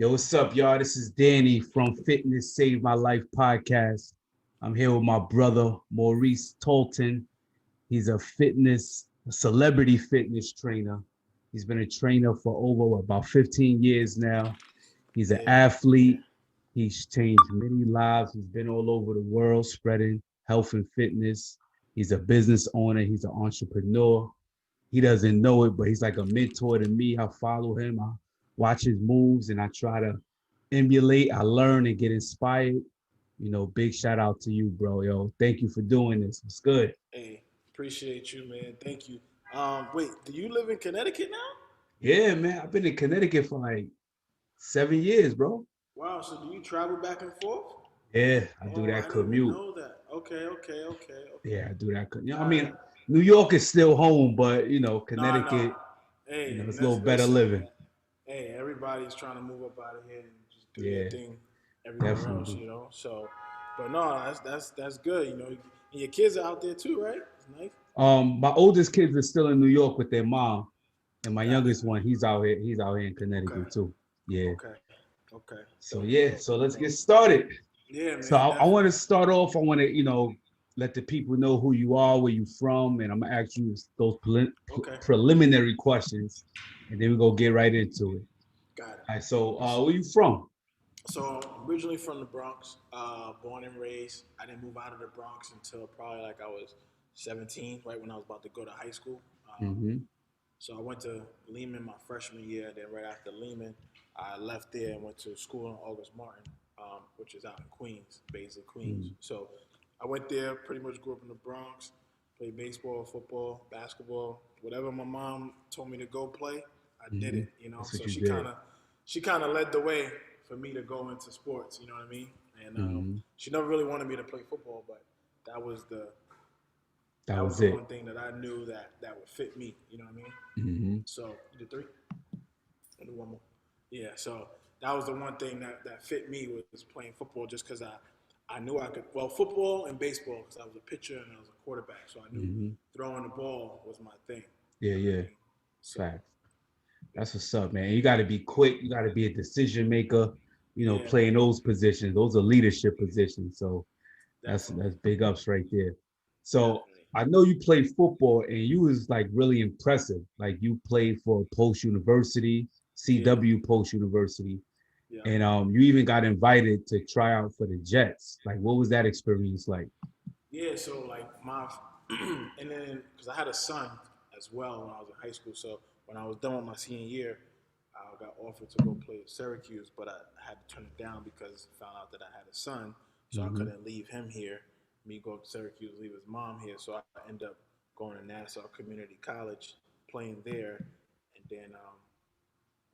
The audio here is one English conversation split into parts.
Yo, what's up, y'all? This is Danny from Fitness Save My Life podcast. I'm here with my brother, Maurice Talton. He's a celebrity fitness trainer. He's been a trainer for over about 15 years now. He's an Yeah, athlete. He's changed many lives. He's been all over the world spreading health and fitness. He's a business owner. He's an entrepreneur. He doesn't know it, but he's like a mentor to me. I follow him. I watch his moves and I try to emulate. I learn and get inspired. Big shout out to you, bro. Yo, thank you for doing this. It's good. hey, appreciate you, man. Thank you. Wait, do you live in Connecticut now? Yeah, man. I've been in Connecticut for like 7 years, bro. Wow, so do you travel back and forth? Yeah, I do Oh, that I didn't even commute. know that. Okay. Yeah, I do that. I Got mean, it. New York is still home, but No. Connecticut, Hey, it's a little let's better listen. living. Hey, everybody's trying to move up out of here and just do their Yeah, thing everywhere else, definitely. So, but no, that's good. And your kids are out there too, right? It's nice. My oldest kids are still in New York with their mom, and my Got it. youngest one, he's out here. He's out here in Okay. Connecticut too. Yeah. Okay. Okay. So Dope. yeah, Dope. so let's Dope. get started. Yeah, So man. I want to Definitely. start off. I want to, let the people know who you are, where you from, and I'm gonna ask you those Okay. preliminary questions, and then we go get right into it. Got All it. right. So where you from? So originally from the Bronx, born and raised. I didn't move out of the Bronx until probably like I was 17, right when I was about to go to high school. Mm-hmm. So I went to Lehman my freshman year. Then right after Lehman, I left there and went to school in August Martin, which is out in Queens, Baisley, Queens. Mm-hmm. So I went there. Pretty much grew up in the Bronx. Played baseball, football, basketball, whatever my mom told me to go play. I did Mm-hmm. it. That's what So you she did. kind of led the way for me to go into sports. You know what I mean? And Mm-hmm. she never really wanted me to play football, but that was the That that was was the it. one thing that I knew that would fit me. You know what I mean? Mm-hmm. So you did three. I do one more. Yeah. So that was the one thing that fit me was playing football, just because I knew I could. Well, football and baseball because I was a pitcher and I was a quarterback, so I knew Mm-hmm. throwing the ball was my thing. You Yeah, know what I yeah. mean? So Facts. That's what's up, man. You got to be quick. You got to be a decision maker. yeah, Playing those positions. Those are leadership positions. So definitely, that's big ups right there. So definitely. I know you played football and you was like really impressive. Like you played for Post University, Yeah, CW Post University, yeah, and you even got invited to try out for the Jets. Like, what was that experience like? yeah. So like my, and then because I had a son as well when I was in high school. So when I was done with my senior year, I got offered to go play at Syracuse, but I had to turn it down because I found out that I had a son, so I Mm-hmm. couldn't leave him here. Me go to Syracuse, leave his mom here. So I ended up going to Nassau Community College, playing there, and then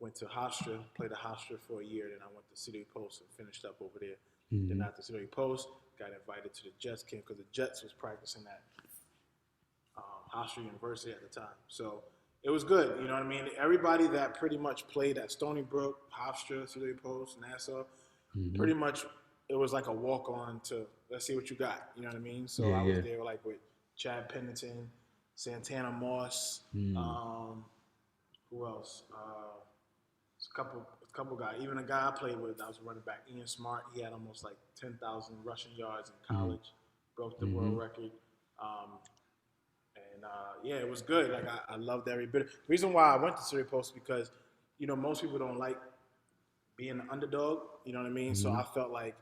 went to Hofstra, played at Hofstra for a year. Then I went to City Post and finished up over there. Then Mm-hmm. after City Post, got invited to the Jets camp because the Jets was practicing at Hofstra University at the time. So it was good. You know what I mean? Everybody that pretty much played at Stony Brook, Hofstra, City Post, Nassau, Mm-hmm. pretty much it was like a walk on to let's see what you got. You know what I mean? So Yeah, I was yeah. there like with Chad Pennington, Santana Moss, Mm. um, who else? A couple guys. Even a guy I played with that was a running back, Ian Smart. He had almost like 10,000 rushing yards in Mm-hmm. college, broke the Mm-hmm. world record. Um, and yeah, it was good. Like I loved every bit. The reason why I went to Surrey Post because most people don't like being an underdog. You know what I mean? So Mm-hmm. I felt like,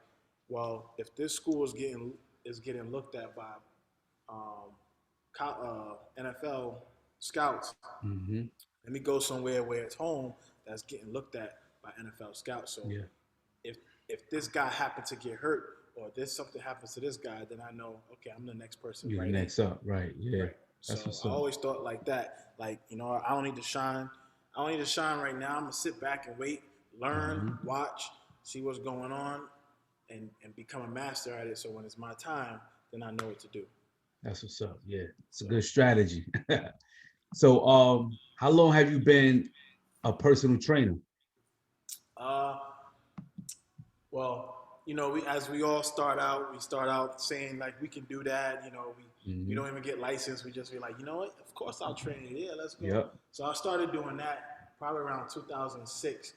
well, if this school is getting looked at by um, NFL scouts, Mm-hmm. let me go somewhere where it's home that's getting looked at by NFL scouts. So Yeah. if if this guy happens to get hurt or this something happens to this guy, then I know okay, I'm the next person You right in. next up, right? Yeah. Right. That's So what's I up. always thought like that. Like, I don't need to shine. I don't need to shine right now. I'm gonna sit back and wait, learn, Mm-hmm. watch, see what's going on, and become a master at it. So when it's my time, then I know what to do. That's what's up. Yeah, it's a So good strategy. So, how long have you been a personal trainer? uh well, we all start out, we start out saying like we can do that, we Mm-hmm. don't even get licensed, we just be like, you know what, of course I'll train you. Yeah, let's go. Yep. So I started doing that probably around 2006.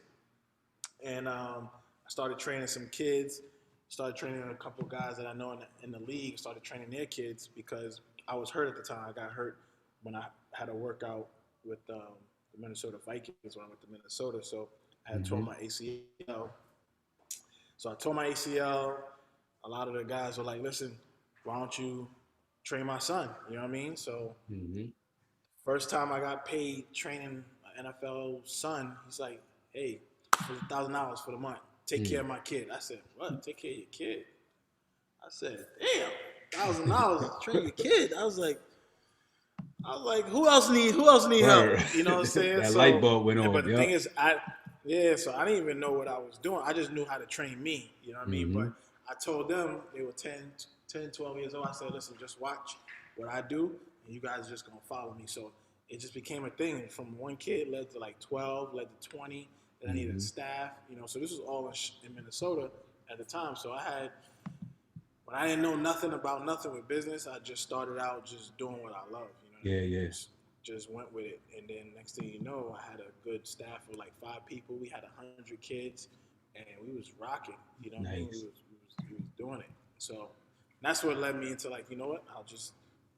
And I started training some kids. Started training a couple of guys that I know in the league. Started training their kids because I was hurt at the time. I got hurt when I had a workout with the Minnesota Vikings when I went to Minnesota. So I had torn Mm-hmm. my ACL. So I tore my ACL. A lot of the guys were like, "Listen, why don't you train my son?" You know what I mean? So Mm-hmm. first time I got paid training an NFL son, he's like, "Hey, here's $1,000 for the month. Take care of my kid." I said, "What? Take care of your kid?" I said, "Damn, $1,000 to train your kid." I was like, who else need help? Right. You know what I'm saying? That light So, bulb went but on. the thing Yep. is, so I didn't even know what I was doing. I just knew how to train me. You know what I mean? Mm-hmm. But I told them they were 10, 12 years old. I said, listen, just watch what I do, and you guys are just gonna follow me. So it just became a thing. From one kid led to like 12, led to 20. Then I needed Mm-hmm. staff. You know, so this was all in Minnesota at the time. So I had when I didn't know nothing about nothing with business, I just started out just doing what I love. You know what I Yeah, mean? yeah. Just went with it, and then next thing you know, I had a good staff of like 5 people. We had 100 kids, and we was rocking. You know what I mean? Nice. We was doing it. So that's what led me into like, you know what? I'll just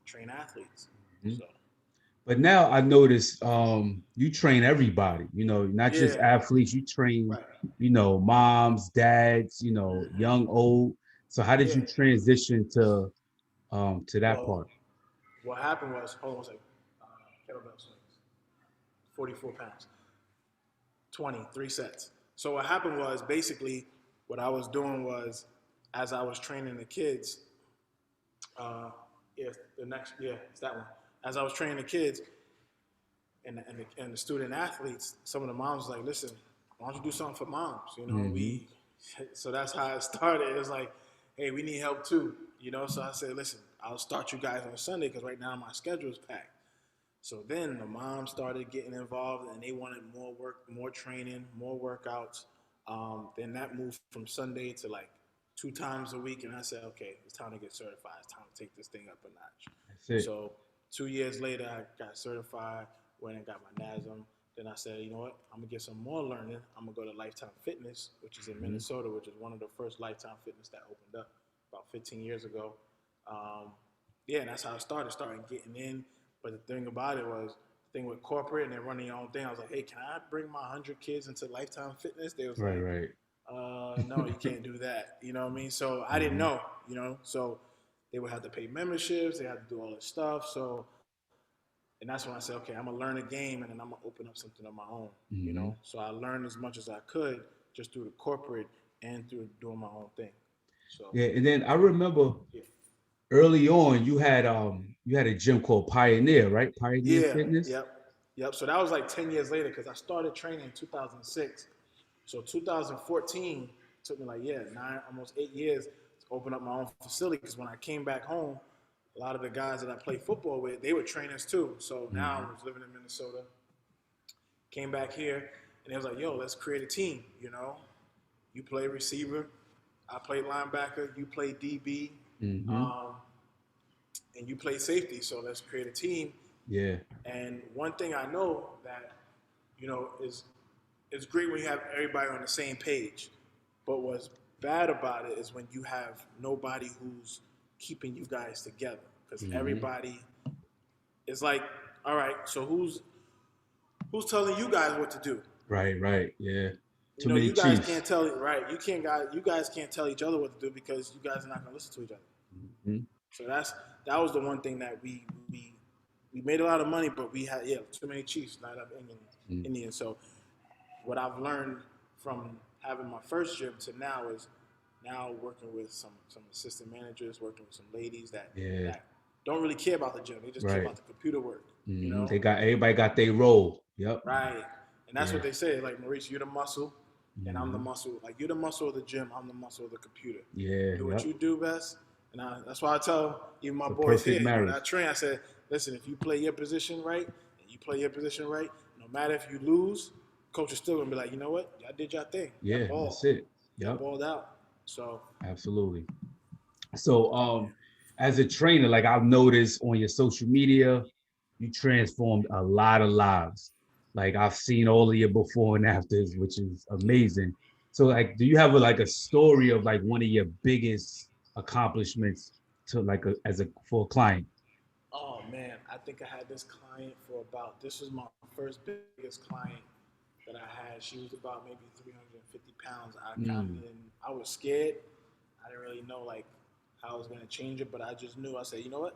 train athletes. Mm-hmm. So But now I notice you train everybody, not just yeah, athletes, you train, right. moms, dads, Hmm. young, old. So how did Yeah. you transition to that Well, part? what happened was, hold on a second. Uh, Kettlebell swings, 44 pounds. 23 sets. So what happened was basically what I was doing was as I was training the kids, uh, it's that one. As I was training the kids and the student athletes, some of the moms was like, listen, why don't you do something for moms? Mm-hmm. So that's how it started. It was like, hey, we need help too, So I said, listen, I'll start you guys on Sunday because right now my schedule is packed. So then the mom started getting involved and they wanted more work, more training, more workouts. Then that moved from Sunday to like 2 times a week. And I said, okay, it's time to get certified. It's time to take this thing up a notch. That's it. So 2 years later, I got certified, went and got my NASM. Then I said, you know what? I'm going to get some more learning. I'm going to go to Lifetime Fitness, which is in Mm-hmm. Minnesota, which is one of the first Lifetime Fitness that opened up about 15 years ago. Um, yeah, and that's how I started getting in. But the thing about it was, the thing with corporate and they're running your own thing, I was like, hey, can I bring my 100 kids into Lifetime Fitness? They was Right, like, right. no, you can't do that. You know what I mean? So I didn't Mm-hmm. know, so they would have to pay memberships, they had to do all this stuff. So, and that's when I said, okay, I'm gonna learn a game and then I'm gonna open up something of my own. Mm-hmm. So I learned as much as I could just through the corporate and through doing my own thing. So, Yeah, and then I remember yeah. early on you had a gym called Pioneer, right? Pioneer Yeah, Fitness. yep, yep. So that was like 10 years later because I started training in 2006. So 2014 took me like, yeah, almost 8 years to open up my own facility because when I came back home, a lot of the guys that I played football with, they were trainers too. So now Mm-hmm. I was living in Minnesota, came back here, and they was like, yo, let's create a team. You play receiver, I play linebacker, you play DB, Mm-hmm. um, and you play safety. So let's create a team. Yeah. And one thing I know that is it's great when you have everybody on the same page. But what's bad about it is when you have nobody who's keeping you guys together because Mm-hmm. everybody is like, all right, so who's telling you guys what to do? Right, right. Yeah. You Too know, many you guys chiefs. can't tell it right. You guys can't tell each other what to do because you guys are not gonna listen to each other. Mm-hmm. So that was the one thing that we made a lot of money, but we had too many chiefs, not enough Indians. So what I've learned from having my first gym to now is now working with some assistant managers, working with some ladies that Yeah. that don't really care about the gym. They just care Right. about the computer work, you Mm-hmm. know? Everybody got their role. Yep. Right. And that's Yeah. what they say. Like, Maurice, you're the muscle, and I'm the Mm-hmm. muscle. Like, you're the muscle of the gym. I'm the muscle of the computer. Yeah. Do what Yep. you do best. And that's why I tell even my It's a boys perfect here, that I marriage. train, I said, listen, if you play your position right and you play your position right, no matter if you lose, coach is still going to be like, you know what? Y'all did your thing. Y'all Yeah, balled. that's it. Y'all Yep. balled out. So, Absolutely. So, yeah. as a trainer, like I've noticed on your social media, you transformed a lot of lives. Like I've seen all of your before and afters, which is Yeah. amazing. So like, do you have like a story of like one of your biggest accomplishments to like as a for a client? Oh man, I think I had this client for about. This was my first biggest client that I had. She was about maybe 350 pounds. I kind of Mm, didn't. I was scared. I didn't really know like how I was gonna change it, but I just knew. I said, you know what?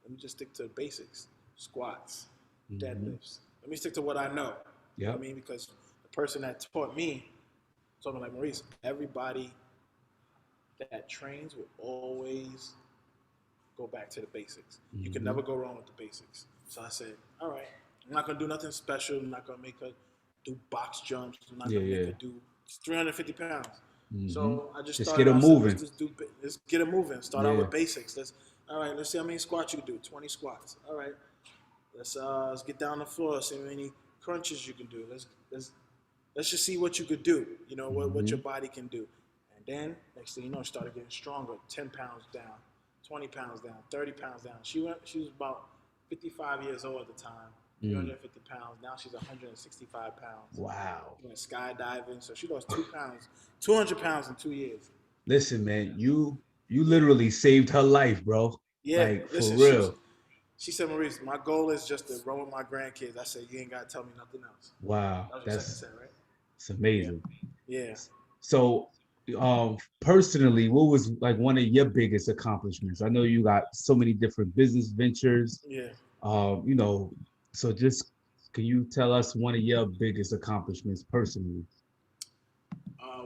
Let me just stick to basics: squats, hmm. deadlifts. Let me stick to what I know. You know what I Yep. mean? Because the person that taught me told me like Maurice, everybody that trains will always go back to the basics. You can never Hmm. go wrong with the basics. So I said, all right, I'm not gonna do nothing special. I'm not gonna make her do box jumps. I'm not Yeah, gonna make yeah. her do 350 pounds. Hmm. So I just Just started get out. them I said, let's moving. just do. Let's get it moving. Start out Yeah. with basics. Let's. All right. Let's see how many squats you can do. 20 squats. All right. Let's get down the floor. See how many crunches you can do. Let's just see what you could do. You know what your Hmm. body can do. And then next thing you know, she started getting stronger. 10 pounds down, 20 pounds down, 30 pounds down. She was about 55 years old at the time. Mm. 350 pounds. Now she's 165 pounds. Wow. She went skydiving, so she lost 2 pounds, 200 pounds in 2 years. Listen, man, you literally saved her life, bro. Yeah, Like for listen, real. she said, Maurice, my goal is just to run with my grandkids. I said, you ain't gotta tell me nothing else. Wow. That was your second That's set, right? it's Yeah. amazing. Yeah. So, personally, what was like one of your biggest accomplishments? I know you got so many different business ventures. Yeah. You know, so just can you tell us one of your biggest accomplishments personally?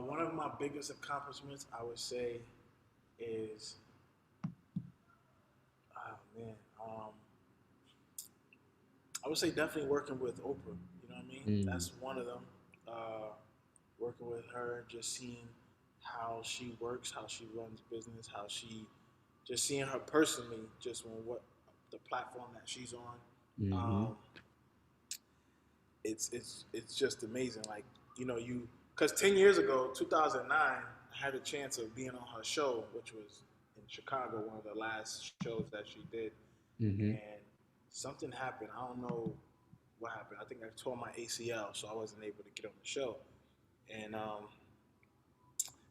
One of my biggest accomplishments, I would say, is man, I would say definitely working with Oprah. You know what I mean? Mm, That's one of them. Uh, Working with her, just seeing how she works, how she runs business, how she, just seeing her personally, just on what the platform that she's on. mm-hmm. Um, it's just amazing. Like you because 10 years ago, 2009, I had a chance of being on her show, which was in Chicago, one of the last shows that she did, Mm-hmm. and something happened. I don't know what happened. I think I tore my ACL, so I wasn't able to get on the show. And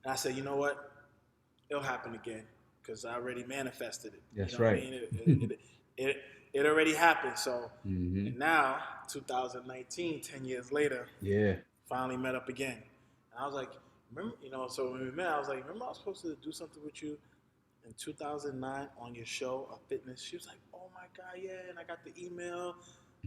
and I said, you know what? It'll happen again because I already manifested it. You That's know what I right. mean? It, it already happened. So, Hmm. and now 2019, 10 years later, Yeah. finally met up again. And I was like, remember, so when we met, I was like, remember I was supposed to do something with you in 2009 on your show of fitness? She was like, oh my God, yeah. And I got the email.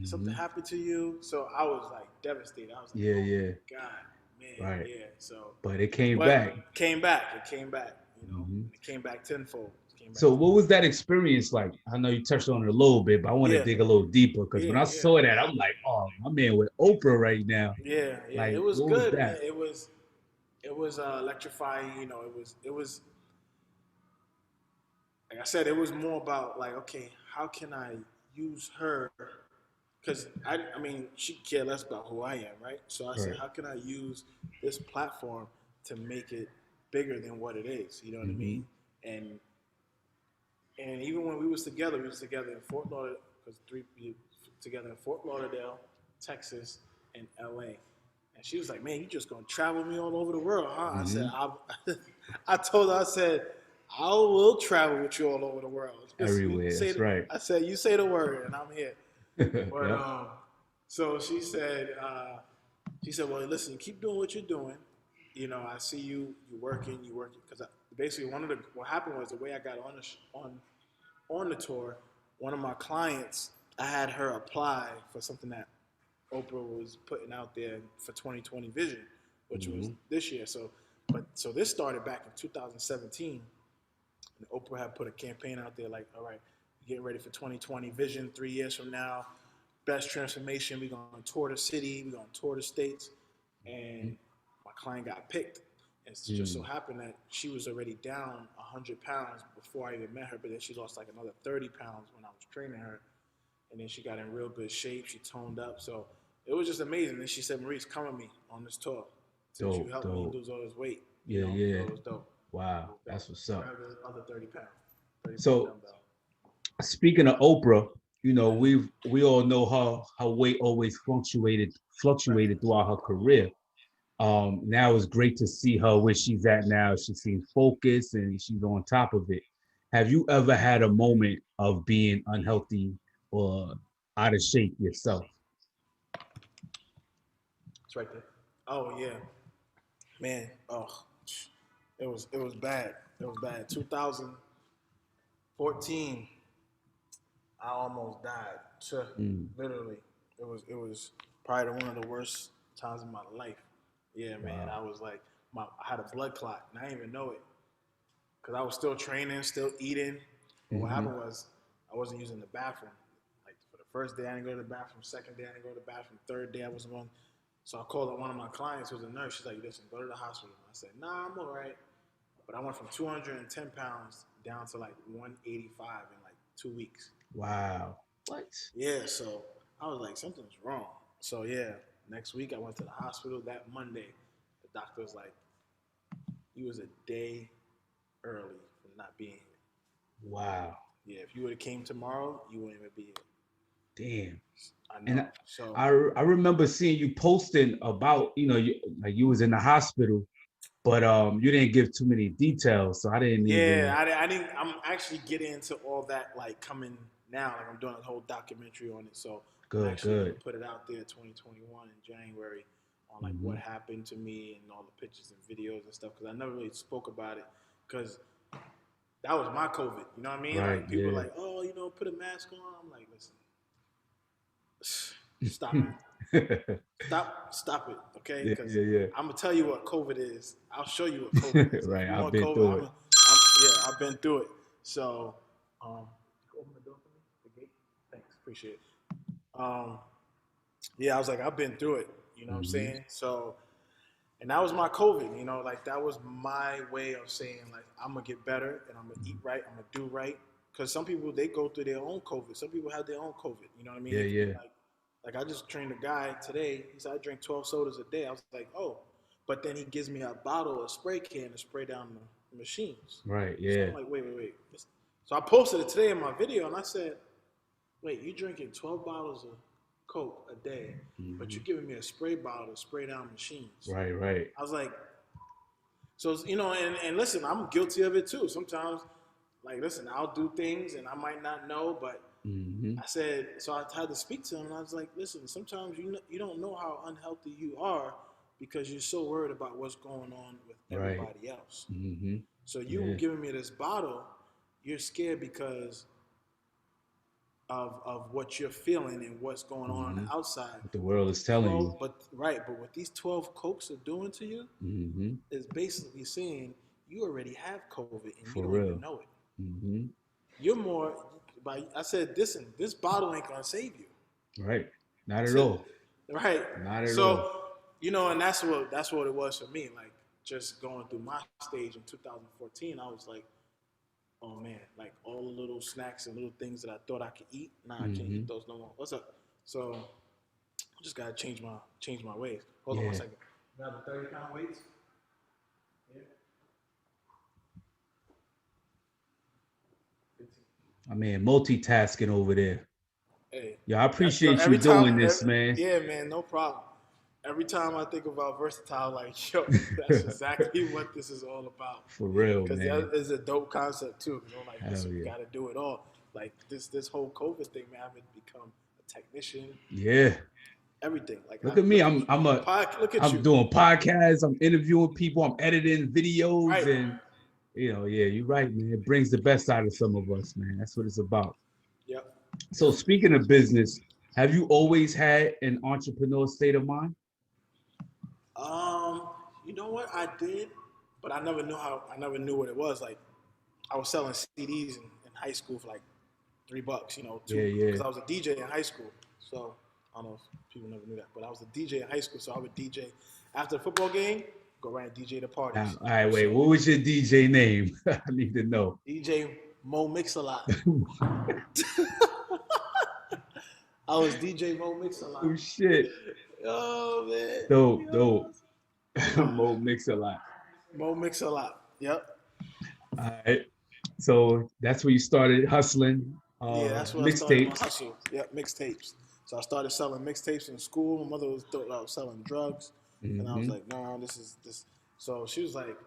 Something Hmm. happened to you. So I was like devastated. I was like, Yeah, oh yeah. my God, man, Right. yeah. So, But it came but back. came back. It came back, Hmm. and it came back tenfold. It came back So what tenfold. was that experience like? I know you touched on it a little bit, but I want to Yeah, dig a little deeper because when yeah, I yeah, saw that, I'm like, oh, my man with Oprah right now. yeah, yeah. Like, It was what was good, man. that? It was electrifying. It was like I said. It was more about like, okay, how can I use her? Because I mean, she cared less about who I am, right? So I said, Right. how can I use this platform to make it bigger than what it is? You know what I Hmm. mean? And and even when we was together in Fort Lauderdale, because together in Fort Lauderdale, Texas, and LA. And she was like, "Man, you just gonna travel me all over the world, huh?" I said, Hmm. I told her, I said, "I will travel with you all over the world. Just you Everywhere. say, That's right. I said, you say the word, and I'm here." But Yep. so she said, "Well, listen, keep doing what you're doing. I see you working, because basically what happened was the way I got on the tour, one of my clients, I had her apply for something that Oprah was putting out there for 2020 Vision, which was Hmm. this year. So this started back in 2017, and Oprah had put a campaign out there like, all right, getting ready for 2020 Vision 3 years from now, best transformation. We're gonna tour the city, we're gonna tour the states, and my client got picked. It just so Mm. happened that she was already down 100 pounds before I even met her, but then she lost like another 30 pounds when I was training her. And then she got in real good shape. She toned up. So it was just amazing. Then she said, Maurice, come with me on this tour since you Dope, helped me dope. lose all this weight, Yeah, So yeah. it was dope. It Wow, was dope. that's what's So I up. have the other 30 pounds, 30-pound So dumbbell. speaking of Oprah, Yeah. we all know how weight always fluctuated Right. throughout her career. Now it's great to see her where she's at now. She seems focused and she's on top of it. Have you ever had a moment of being unhealthy or out of shape yourself? It's right there. Oh yeah, man. Oh, it was bad. It was bad. 2014, I almost died. Mm, Literally, it was probably one of the worst times of my life. Yeah, man. wow. I was like, I had a blood clot, and I didn't even know it because I was still training, still eating. But what Hmm. happened was I wasn't using the bathroom. Like for the first day, I didn't go to the bathroom. Second day, I didn't go to the bathroom. Third day, I wasn't going. So I called up one of my clients who was a nurse. She's like, listen, go to the hospital. I said, nah, I'm all right. But I went from 210 pounds down to like 185 in like 2 weeks. Wow. What? Yeah, so I was like, something's wrong. So yeah, next week I went to the hospital. That Monday, the doctor was like, you was a day early for not being here. Wow. Yeah, if you would have came tomorrow, you wouldn't even be here. Damn. I And know. So I remember seeing you posting about, like you was in the hospital, but you didn't give too many details, so I didn't yeah, even. I didn't. I'm actually getting into all that like coming now. Like I'm doing a whole documentary on it, so I'm Good, actually gonna good. put it out there 2021 in January on like Hmm. what happened to me and all the pictures and videos and stuff because I never really spoke about it because that was my COVID. You know what I mean? Right, Like people are yeah. like, oh, put a mask on. I'm like, listen, stop it. Stop it, okay? Yeah, Because yeah, yeah. I'm gonna tell you what COVID is. I'll show you what COVID is. If Right, you I've want been COVID, through it. yeah, I've been through it. So, open the door for me, the gate. Thanks, appreciate it. Yeah, I was like, I've been through it. You know what I'm Hmm. saying? So, and that was my COVID. Like that was my way of saying like I'm gonna get better and I'm gonna eat right. I'm gonna do right. Because some people they go through their own COVID. Some people have their own COVID. You know what I mean? Yeah, It could be yeah. like I just trained a guy today. He said I drink 12 sodas a day. I was like, oh, but then he gives me a bottle, a spray can to spray down the machines. Right, So yeah. I'm like, wait. So I posted it today in my video, and I said, wait, you drinking 12 bottles of Coke a day, but Hmm. you're giving me a spray bottle to spray down machines. Right, right. I was like, so and listen, I'm guilty of it too. Sometimes, like, listen, I'll do things and I might not know, but Hmm. I said, so I had to speak to him, and I was like, listen, sometimes you don't know how unhealthy you are because you're so worried about what's going on with Right. everybody else. Hmm. So you Yeah. giving me this bottle, you're scared because of what you're feeling and what's going on Hmm. the outside. What the But world is these telling you. 12, but what these 12 cokes are doing to you Hmm. is basically saying you already have COVID and you For don't even real. know it. Hmm. You're more. I said, listen, this bottle ain't gonna save you. Right. Not at all. Right. Not at all. So, and that's what it was for me. Like just going through my stage in 2014, I was like, oh man, like all the little snacks and little things that I thought I could eat, nah, I can't eat Hmm. those no more. What's up? So I just gotta change my ways. Hold on one Yeah. second. Now the 30-pound weights. Yeah. I mean, multitasking over there. Hey, Yeah, I yo, appreciate you every time, doing this, man. yeah, man, no problem. Every time I think about versatile, like, yo, that's exactly what this is all about. For real, Because that man. is a dope concept too. Because I'm like, Hell listen, we yeah. got to do it all. Like this whole COVID thing, man. I've become a technician, Yeah. everything. Like, Look at me. look at you, look at I'm you, doing podcasts, I'm interviewing people, I'm editing videos, right? and yeah, you're right, man. It brings the best out of some of us, man. That's what it's about. Yep, So yep. speaking of business, have you always had an entrepreneur state of mind? Um, you know what? I did, but I never knew how. I never knew what it was. Like, I was selling CDs in high school for like $3, Yeah, two, yeah. because I was a DJ in high school. So I don't know if people never knew that, but I was a DJ in high school. So I would DJ after the football game, go around and DJ the Now, parties. all right, wait. So What was your DJ name? I need to know. DJ Mo Mix a Lot. I was DJ Mo Mix a Oh Lot. shit. Oh man, Dope, yo. dope. Mo mix a lot. Mo Mix a Lot. Yep. All right. So that's where you started hustling Yeah, that's where I started my mixtapes. hustle. Yep, mixtapes. So I started selling mixtapes in school. My mother was thought I was selling drugs. And I was Mm-hmm. like, no, this is this. So she was like,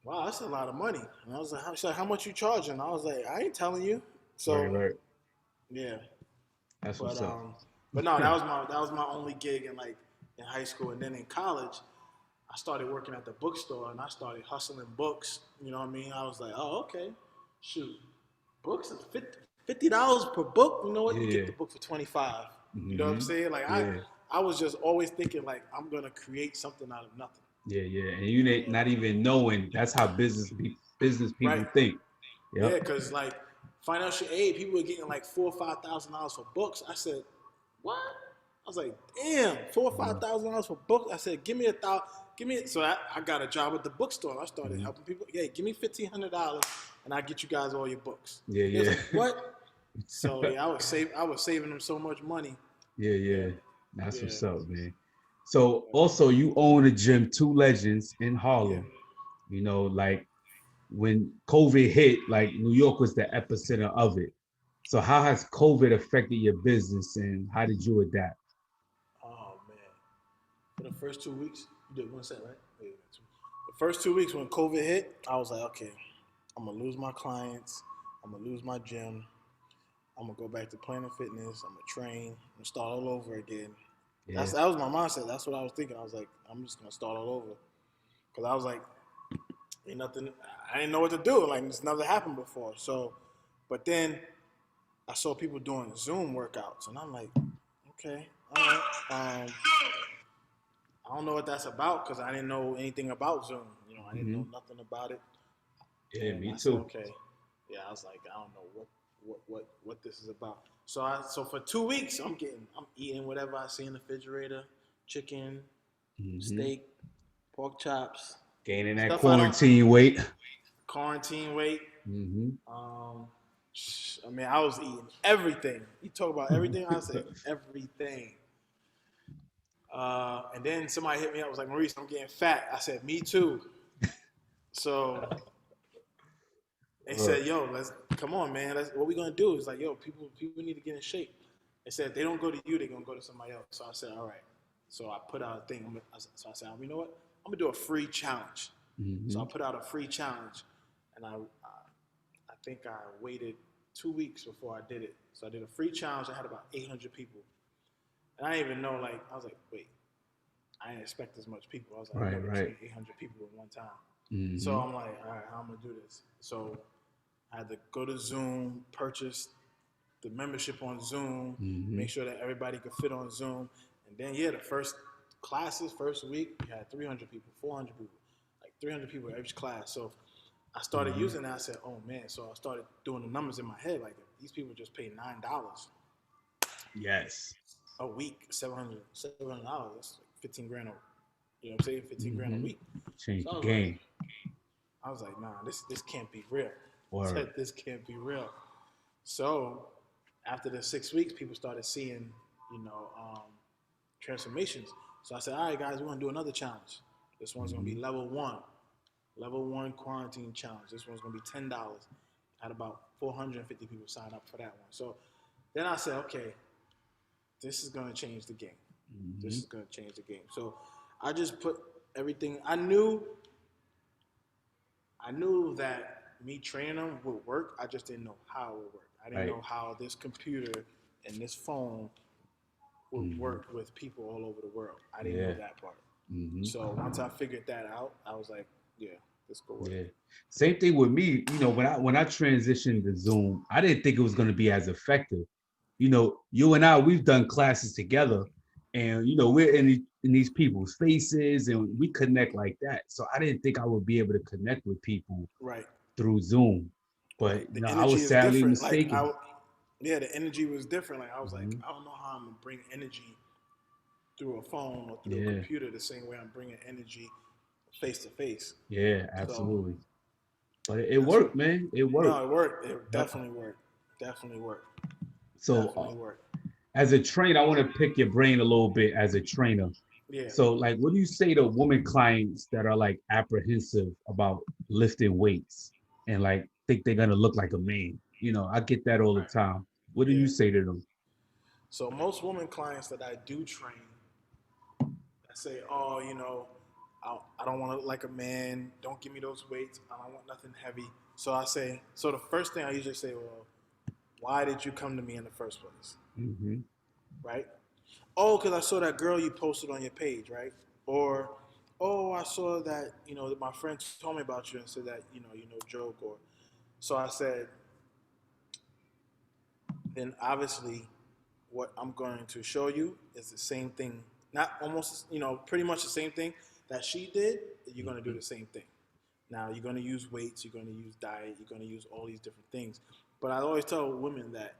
wow, that's a lot of money. And I was like, she's like, how much you charging? I was like, I ain't telling you. Right, So right. yeah, That's but what's up. um, but no, that was my only gig in high school, and then in college, I started working at the bookstore and I started hustling books. You know what I mean? I was like, oh, okay, shoot, books is $50 per book. You know what? You get Yeah. the book for 25. You know what I'm Mm-hmm. saying? Like I, Yeah. I was just always thinking like I'm gonna create something out of nothing. Yeah, yeah. And you Yeah. not even knowing that's how business Right. people think. Yeah, Yep. because like financial aid, people were getting like $4,000 or $5,000 for books. I said, what? I was like, damn, four or five Uh, thousand dollars for books. I said, give me a thousand, give me. So I got a job at the bookstore. I started mhm. helping people. Yeah, give me $1,500 and I get you guys all your books. Yeah, They was yeah. like, what? So yeah, I was saving them so much money. Yeah, Yeah, yeah. That's yeah, what's up, man. So also you own a gym, Two Legends in yeah. Harlem. Like when COVID hit, like New York was the epicenter of it. So how has COVID affected your business and how did you adapt? Oh man, for the first 2 weeks, you did one set, right? Yeah, the first 2 weeks when COVID hit, I was like, okay, I'm gonna lose my clients. I'm gonna lose my gym. I'm gonna go back to Planet Fitness. I'm gonna train. I'm gonna start all over again. Yeah. That was my mindset. That's what I was thinking. I was like, I'm just gonna start all over because I was like, ain't nothing. I didn't know what to do. Like this never happened before. So, but then I saw people doing Zoom workouts, and I'm like, okay, all right. I don't know what that's about because I didn't know anything about Zoom. I didn't know Hmm. nothing about it. Yeah, And me I said, too. okay, yeah. I was like, I don't know what this is about. So for 2 weeks, I'm eating whatever I see in the refrigerator, chicken, Hmm. steak, pork chops, Gaining that stuff I don't quarantine weight. quarantine weight. Hmm. Um, I mean, I was eating everything. You talk about everything. I said everything. And then somebody hit me up. Was like, Maurice, I'm getting fat. I said, me too. So they Uh, said, yo, let's come on, man. What we gonna do is like, yo, people need to get in shape. They said if they don't go to you, they're gonna go to somebody else. So I said, all right. So I put out a thing. So I said, you know what? I'm gonna do a free challenge. So I hmm. put out a free challenge, and I think I waited 2 weeks before I did it. So I did a free challenge. I had about 800 people, and I didn't even know. Like I was like, wait, I didn't expect as much people. I was like, I Right, never right. trained 800 people at one time. So Hmm. I'm like, all right, how am I gonna do this? So I had to go to Zoom, purchase the membership on Zoom, Hmm. make sure that everybody could fit on Zoom. And then, yeah, the first classes, first week, we had 300 people, 400 people, like 300 people in each class. So I started Hmm. using that. I said, oh man. So I started doing the numbers in my head. Like, if these people just pay $9 Yes. a week, $700, that's like 15 grand you know what I'm saying? 15 grand a Hmm. week. Change So the I was like, game. nah, this can't be real. I Word. said, this can't be real. So after the 6 weeks, people started seeing, you know, transformations. So I said, all right, guys, we're gonna do another challenge. This one's gonna be Hmm. level one quarantine challenge. This one's gonna be $10. I had about 450 people sign up for that one. So then I said, okay, this is gonna change the game. This Hmm. is gonna change the game. So I just put everything. I knew that me training them would work. I just didn't know how it would work. I didn't Right. know how this computer and this phone would Hmm. work with people all over the world. I didn't know Yeah. that part. Hmm. So once I figured that out, I was like, yeah, this could work. Yeah. Same thing with me. When I transitioned to Zoom, I didn't think it was going to be as effective. You and I, we've done classes together, and we're in these people's faces, and we connect like that. So I didn't think I would be able to connect with people Right, through Zoom, but right. The I energy was is sadly different. mistaken. Yeah, the energy was different. Like I was like, Hmm. I don't know how I'm gonna bring energy through a phone or through a Yeah. computer the same way I'm bringing energy face to face. Yeah. So Absolutely. But it that's what. worked, man. It worked. No, it worked. It Yep. definitely worked. Definitely worked. So Definitely worked. as a trainer, I want to pick your brain a little bit as a trainer. Yeah. So, like, what do you say to women clients that are like apprehensive about lifting weights and like think they're gonna look like a man? I get that all the Right. time. What do you Yeah. say to them? So most women clients that I do train, I say, oh, I don't want to look like a man. Don't give me those weights. I don't want nothing heavy. So I say, so the first thing I usually say, well, why did you come to me in the first place? Mm-hmm. Right? Oh, because I saw that girl you posted on your page, right? Or, oh, I saw that, that my friend told me about you and said that, joke. Or, so I said, then obviously what I'm going to show you is the same thing, not almost, pretty much the same thing that she did, you're going to do Mm-hmm. the same thing. Now, you're going to use weights, you're going to use diet, you're going to use all these different things. But I always tell women that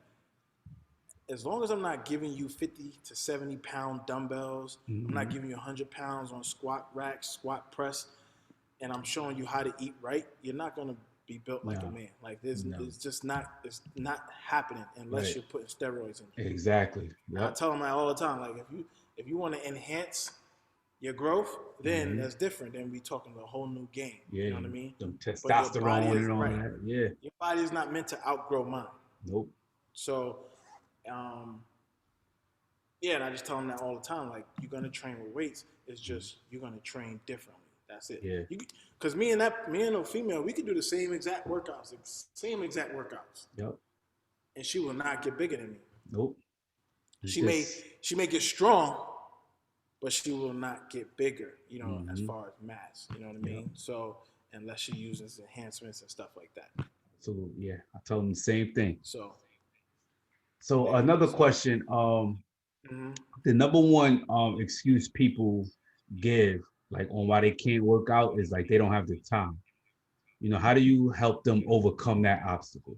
as long as I'm not giving you 50 to 70 pound dumbbells, I'm not Mm-hmm. giving you 100 pounds on squat racks, squat press, and I'm showing you how to eat right, you're not going to be built like a No, man. Like this, no. it's not happening unless Right. you're putting steroids in you. Exactly. And I Yep. tell them that all the time. Like if you want to enhance your growth, then Mm-hmm. that's different. Then we talking a whole new game. You know Yeah. what I mean? Some But your body testosterone is and all right. that. Yeah. Your body is not meant to outgrow mine. Nope. So, um, yeah, and I just tell them that all the time. Like you're gonna train with weights. It's just you're gonna train differently. That's it. Yeah. Because me and a female, we could do the same exact workouts, same exact workouts, Yep. and she will not get bigger than me. Nope. It's She may just. she may get strong, but she will not get bigger, as Mm-hmm. far as mass, you know what I Yep. mean? So, unless she uses enhancements and stuff like that. Absolutely. Yeah. I tell them the same thing. So, So yeah. another So, question. mm-hmm. The number one excuse people give, like on why they can't work out, is like they don't have the time. How do you help them overcome that obstacle?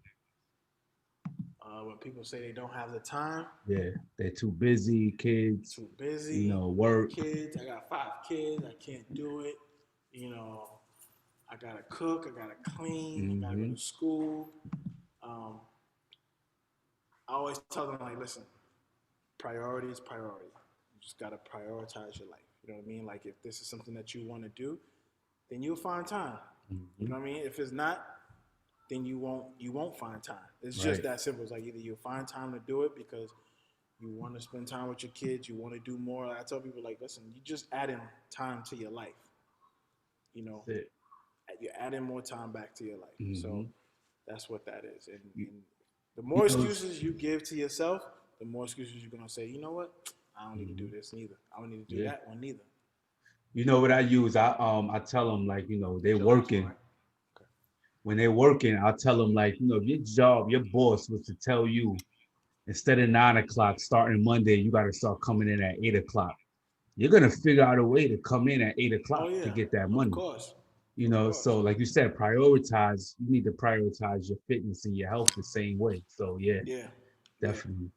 When people say they don't have the time, Yeah, they're too busy, kids, too busy, work. kids, I got 5 kids, I can't do it. You know, I gotta cook, I gotta clean, I gotta go Mm-hmm. to school. Um, I always tell them, like, listen, priority is priority. You just gotta prioritize your life. You know what I mean? Like, if this is something that you want to do, then you'll find time. You Mm-hmm. know what I mean? If it's not, then you won't find time. It's just Right. that simple. It's like either you'll find time to do it because you want to spend time with your kids, you want to do more. I tell people like, listen, you just adding time to your life. You know, That's it. you're adding more time back to your life. Mm-hmm. So that's what that is. You, And the you more know, excuses you give to yourself, the more excuses you're gonna say. You know what? I don't need to do mhm, this neither. I don't need to do yeah. that one neither. You know what I use? I tell them like they're Your last one, working. right? Okay. When they're working, I'll tell them like if your job, your boss was to tell you instead of 9 o'clock starting Monday, you got to start coming in at 8 o'clock. You're gonna figure out a way to come in at 8 o'clock Oh to yeah, get that of money. course, So like you said, prioritize. You need to prioritize your fitness and your health the same way. So yeah, yeah, yeah. definitely.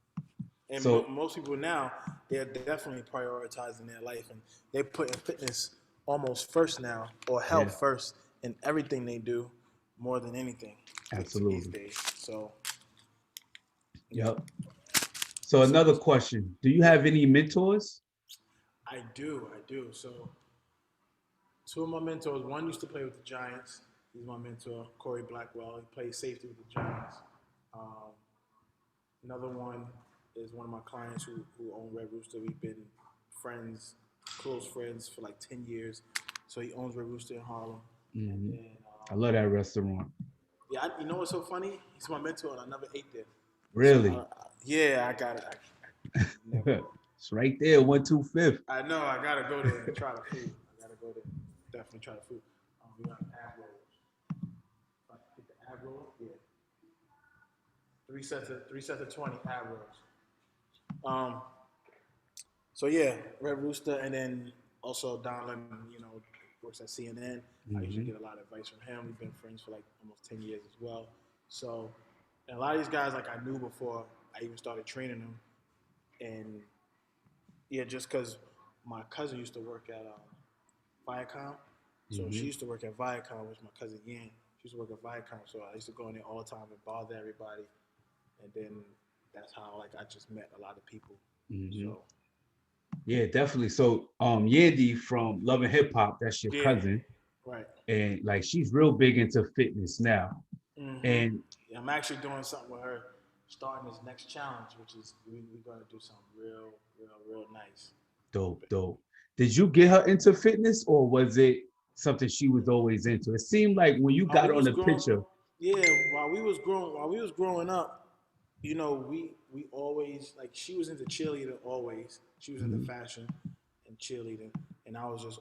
And So most people now, they're definitely prioritizing their life and they're putting fitness almost first now, or yeah, health first in everything they do, more than anything these absolutely. days. So yeah. Yep. So So another question: do you yeah, have any mentors? I do. So two of my mentors. One used to play with the Giants. He's my mentor, Corey Blackwell. He plays safety with the Giants. Um, Another one is one of my clients who own Red Rooster. We've been friends, close friends for like 10 years. So he owns Red Rooster in Harlem. And Hmm. then, I love that restaurant. yeah, you know what's so funny? He's my mentor and I never ate there. So, Really? yeah, I got it. I never. It's right there, 125th. I know, I got to go there and try the food. I got to go there. Definitely try the food. We got ab rolls. If I get the ab roll, yeah. Three sets of 20 ab rolls. Um, So yeah, Red Rooster, and then also Don Lemon, works at CNN. I usually Hmm. get a lot of advice from him. We've been friends for like almost 10 years as well. So, and a lot of these guys like I knew before I even started training them, and yeah, just because my cousin used to work at Viacom, so she Hmm. used to work at Viacom, which my cousin Yan. She used to work at Viacom, so I used to go in there all the time and bother everybody, and then that's how like I just met a lot of people. Hmm. So Yeah, definitely. So Yandy from Love and Hip Hop, that's your yeah, cousin. right. And like she's real big into fitness now. Mm-hmm. And Yeah, I'm actually doing something with her, starting this next challenge, which is we're going to do something real nice. dope, dope. Did you get her into fitness, or was it something she was always into? It seemed like when you While got we on was the growing, picture. yeah, while we was growing up, we always like she was into cheerleading always. She was into Mhm. fashion and cheerleading, and I was just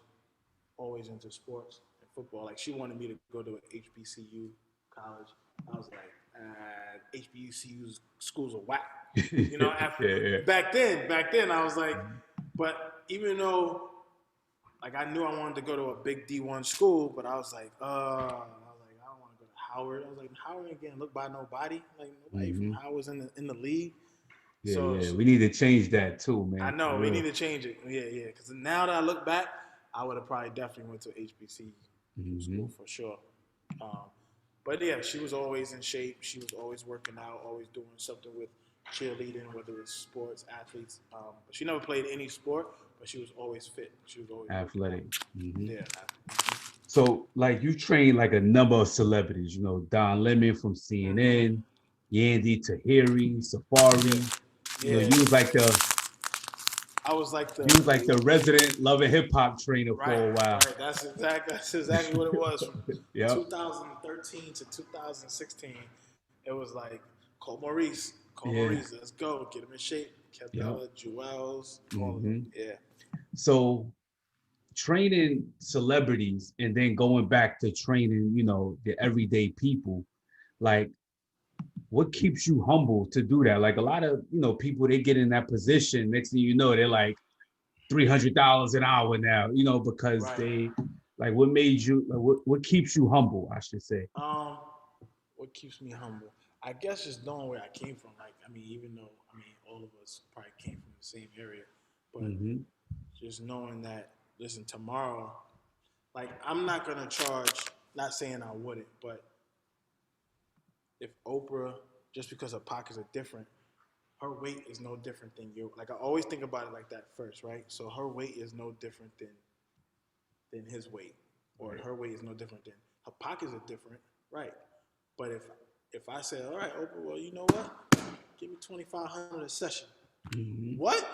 always into sports and football. Like she wanted me to go to an HBCU college. I was like, HBCU schools are whack. You know, Yeah, yeah. back then I was like, but even though like I knew I wanted to go to a big D1 school, but I was like, I don't want to go to Howard. I was like, Howard ain't getting looked by nobody. Like nobody from Hmm. Howard's in the league. Yeah, So yeah. We need to change that too, I man, for know we need real. to change it. Yeah, yeah. Because now that I look back, I would have probably definitely went to HBCU school Hmm. for sure. Um, but yeah, she was always in shape. She was always working out, always doing something with cheerleading, whether it's sports, athletes. But she never played any sport, but she was always fit. She was always working out. Athletic. Hmm. Yeah. So, like, you train like a number of celebrities, Don Lemon from Mm-hmm. CNN, Yandy Tahiri, Safari. Yeah. You was like the I was like you was like the resident love and hip hop trainer right, for a while. right. That's exactly what it was from Yep. 2013 to 2016. It was like call Yeah. Maurice, let's go, get him in shape. Yep. Cabela, Jewels, all of them. Hmm. Yeah. So training celebrities and then going back to training, the everyday people, like what keeps you humble to do that? Like a lot of, people they get in that position, next thing you know, they're like $300 an hour now, because Right. they like what made you like, what keeps you humble, I should say. Um, what keeps me humble? I guess just knowing where I came from. Like, I mean, even though all of us probably came from the same area, but Hmm. just knowing that, listen, tomorrow, like, I'm not gonna charge. Not saying I wouldn't, but if Oprah, just because her pockets are different, her weight is no different than your. Like, I always think about it like that first, right? So her weight is no different than his weight, or Right. her weight is no different than her pockets are different, right? But if I say, all right, Oprah, well, you know what? Give me 2,500 a session. Hmm. What?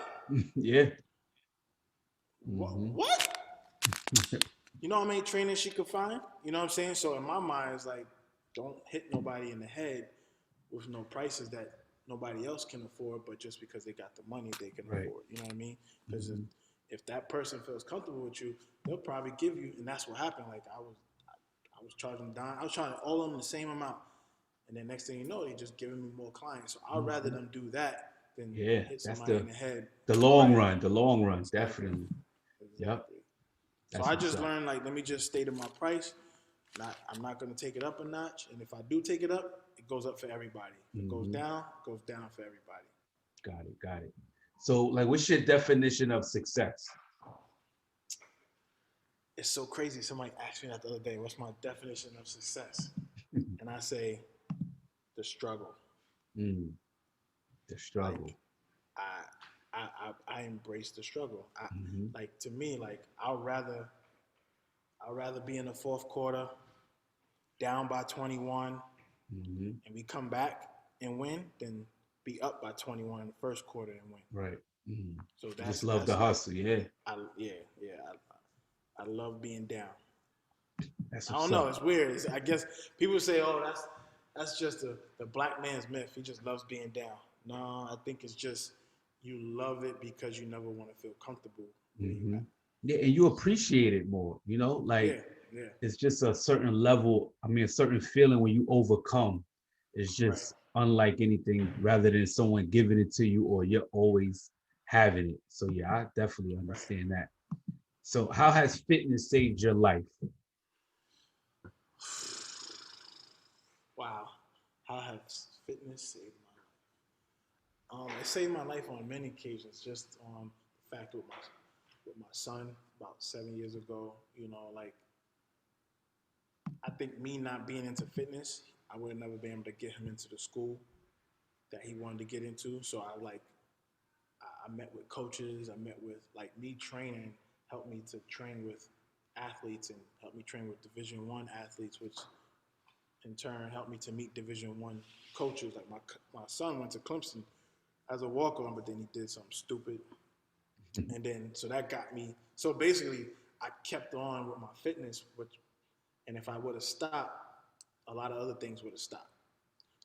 Yeah. What? Hmm. What? You know how many trainers she could find? You know what I'm saying? So in my mind, it's like, don't hit nobody in the head with no prices that nobody else can afford, but just because they got the money they can Right. afford. You know what I mean? Because Hmm. if that person feels comfortable with you, they'll probably give you, and that's what happened. Like I was charging down, I was charging all of them the same amount, and then next thing you know, they just giving me more clients. So I'd rather Hmm. them do that than Yeah, hit that's somebody in the head. Right? the long run, Exactly. definitely. Yep, Exactly. So that's I what's just up. learned like let me just stay to my price. I'm not gonna take it up a notch, and if I do take it up, it goes up for everybody. If it Hmm. goes down for everybody. Got it, got it. So, like, what's your definition of success? It's so crazy. Somebody asked me that the other day. What's my definition of success? And I say the struggle. Mm, the struggle. Like I I embrace the struggle. I Hmm. like to me like I'd rather be in the fourth quarter down by 21 Hmm. and we come back and win than be up by 21 in the first quarter and win. Right. Mm. So You just love the hustle. Yeah, I love being down. that's I what's don't know. up. It's weird. I guess people say, "Oh, that's just the black man's myth. He just loves being down." No, I think it's just you love it because you never want to feel comfortable where you Hmm. at. Yeah, and you appreciate it more. Like Yeah, yeah, it's just a certain level. I mean, a certain feeling when you overcome. It's right. just unlike anything, rather than someone giving it to you or you're always having it. So yeah, I definitely Right. understand that. So how has fitness saved your life? Wow, how has fitness saved my life? It saved my life on many occasions. Just the fact with my son about 7 years ago. Like I think me not being into fitness, I would have never been able to get him into the school that he wanted to get into. So I met with coaches. I met with like me training helped me to train with athletes and helped me train with Division 1 athletes, which in turn helped me to meet Division 1 coaches. Like my son went to Clemson as a walk-on, but then he did something stupid, and then so that got me So basically, I kept on with my fitness, which, and if I would have stopped, a lot of other things would have stopped.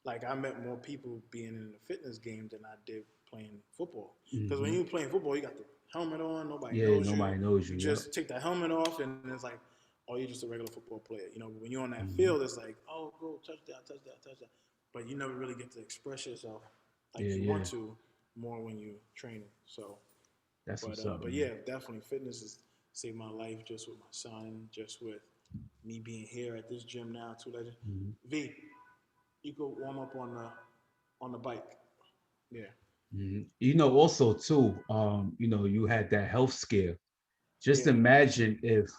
Like I met more people being in the fitness game than I did playing football. Because when Hmm. you playing football, you got the helmet on, nobody Yeah, knows you. nobody knows You you. Yep. just take that helmet off, and it's like, oh, you're just a regular football player. You know, when you're on that Hmm. field, it's like, oh, go touchdown, touchdown, touchdown. But you never really get to express yourself like Yeah, you yeah. want to more when you training. So, That's what's up, but man. yeah, definitely fitness has saved my life just with my son, just with me being here at this gym now. Two legends. Hmm. V, you go warm up on the bike. Yeah, Hmm. Also too, you had that health scare. Just yeah, imagine if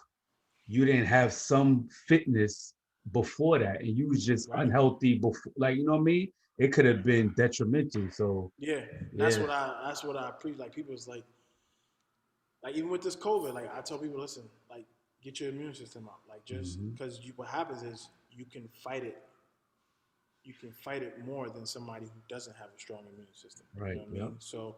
you didn't have some fitness before that and you was just right. unhealthy before, like, you know what I mean? It could have been detrimental. So Yeah, yeah. that's what I preach. Like people's like even with this COVID, like I tell people, listen, like get your immune system up. Like just Hmm. because what happens is you can fight it more than somebody who doesn't have a strong immune system. You know Right. what I Yep. mean? So,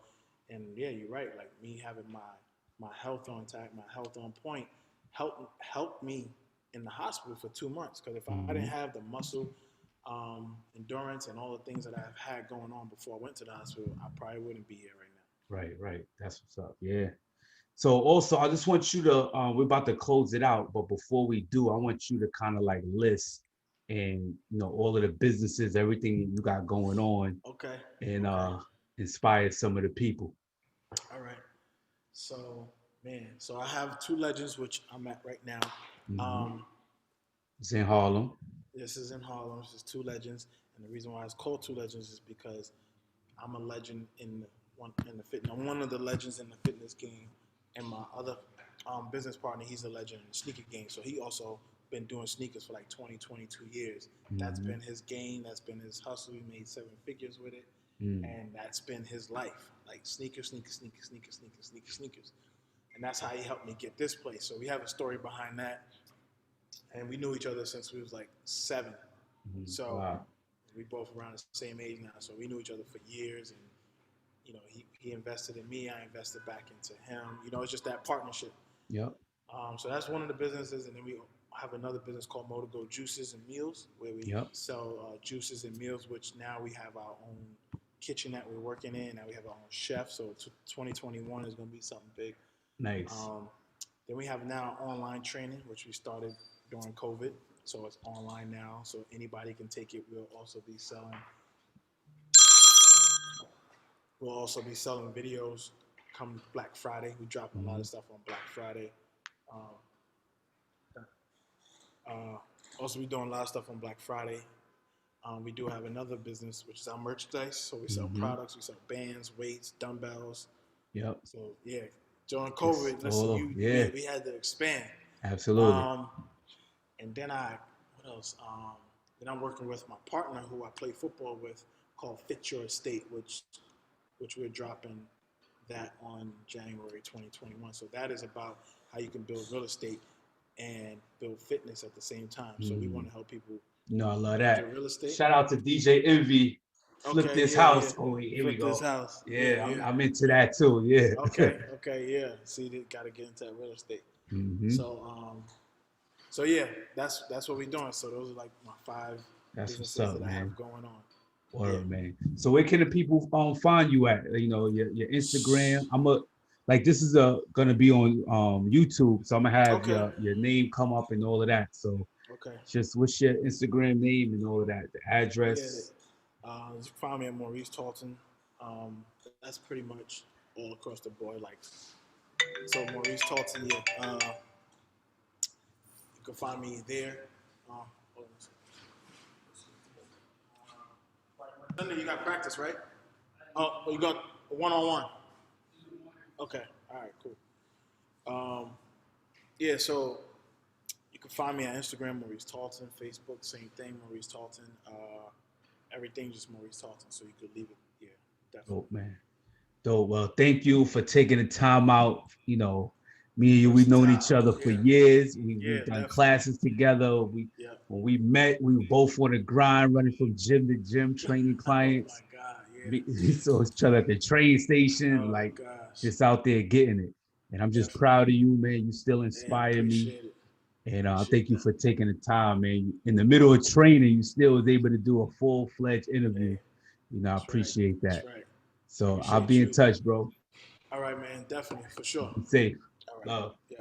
and yeah, you're right. Like me having my health on tack, my health on point, helped me in the hospital for 2 months. Because if I didn't Hmm. have the muscle endurance and all the things that I've had going on before I went to the hospital, I probably wouldn't be here right Right. Right. That's what's up. Yeah. So also, I just want you to, we're about to close it out, but before we do, I want you to kind of like list and, all of the businesses, everything you got going on, now. Okay. and Okay. inspire some of the people. All right. So, man, so I have two legends, which I'm at right now. Hmm. Um, It's in Harlem. this is in Harlem. This is two legends, and the reason why it's called two legends is because I'm a legend in the fitness. I'm one of the legends in the fitness game, and my other business partner, he's a legend in the sneaker game. So he also been doing sneakers for like 20, 22 years. That's Hmm. been his game. That's been his hustle. He made 7 figures with it, Mm. and that's been his life. Like sneakers, sneakers, sneakers, sneakers, sneakers, sneakers, sneakers, and that's how he helped me get this place. So we have a story behind that, and we knew each other since we was like 7. Mm. So Wow. we both around the same age now. So we knew each other for years, and he invested in me. I invested back into him. It's just that partnership. Yep. So that's one of the businesses, and then we have another business called Motor Go Juices and Meals, where we Yep. sell juices and meals. Which now we have our own kitchen that we're working in. Now we have our own chef. So 2021 is going to be something big. Nice. Um, then we have now online training, which we started during COVID. So it's online now, so anybody can take it. We'll also be selling videos come Black Friday. We dropping a lot Hmm. of stuff on Black Friday. Um, uh, Also, we doing a lot of stuff on Black Friday. We do have another business, which is our merchandise. So we sell Hmm. products, we sell bands, weights, dumbbells. Yep. So yeah, during It's COVID, listen, all, yeah, we had to expand. absolutely. Um, and then what else? Then I'm working with my partner who I play football with, called Fit Your Estate, which we're dropping that on January 2021. So that is about how you can build real estate and build fitness at the same time. So we want Mm. to help people No, I love build your that. real estate. Shout out to DJ Envy. Flip Okay, this yeah, yeah. house. Oh, here we Flip this go. house. Yeah, Yeah, I'm, yeah, I'm into yeah. that too. Yeah. Okay, okay, yeah. See, they got to get into that real estate. Hmm. So, so yeah, that's what we're doing. So those are like my 5 That's what's businesses up, that I man. have going on. Yeah. Word, man. So where can the people find you at? Your Instagram. Like this is gonna be on YouTube, so I'm gonna have Okay. your name come up and all of that. So Okay. just what's your Instagram name and all of that, the Yeah. address. You can find me at Maurice Talton. That's pretty much all across the board. Like so, Maurice Talton. Yeah. You can find me there. Hold Sunday you got practice, right? Oh, you got one on one. Okay. All right. Cool. Yeah. So you can find me on Instagram, Maurice Talton. Facebook, same thing, Maurice Talton. Everything just Maurice Talton. So you could leave it. Yeah, definitely. Dope, man. Dope. Well, thank you for taking the time out. Me and you, we've known each Versatile. other for Yeah. years. Yeah. We've done Definitely. classes together. Yeah. When we met, we were both on the grind, running from gym to gym, training Oh my clients. God. Yeah. We saw each other at the train station, Oh like gosh. just out there getting it. And I'm just Definitely. proud of you, man. You still Man, inspire me. appreciate it. And thank Appreciate you that. for taking the time, man. In the middle of training, you still was able to do a full-fledged interview. Hey, I that's right. appreciate That's that. right. So I'll Appreciate be in you. touch, bro. All right, man. Definitely, for sure. Be safe. All right. Love. Yeah.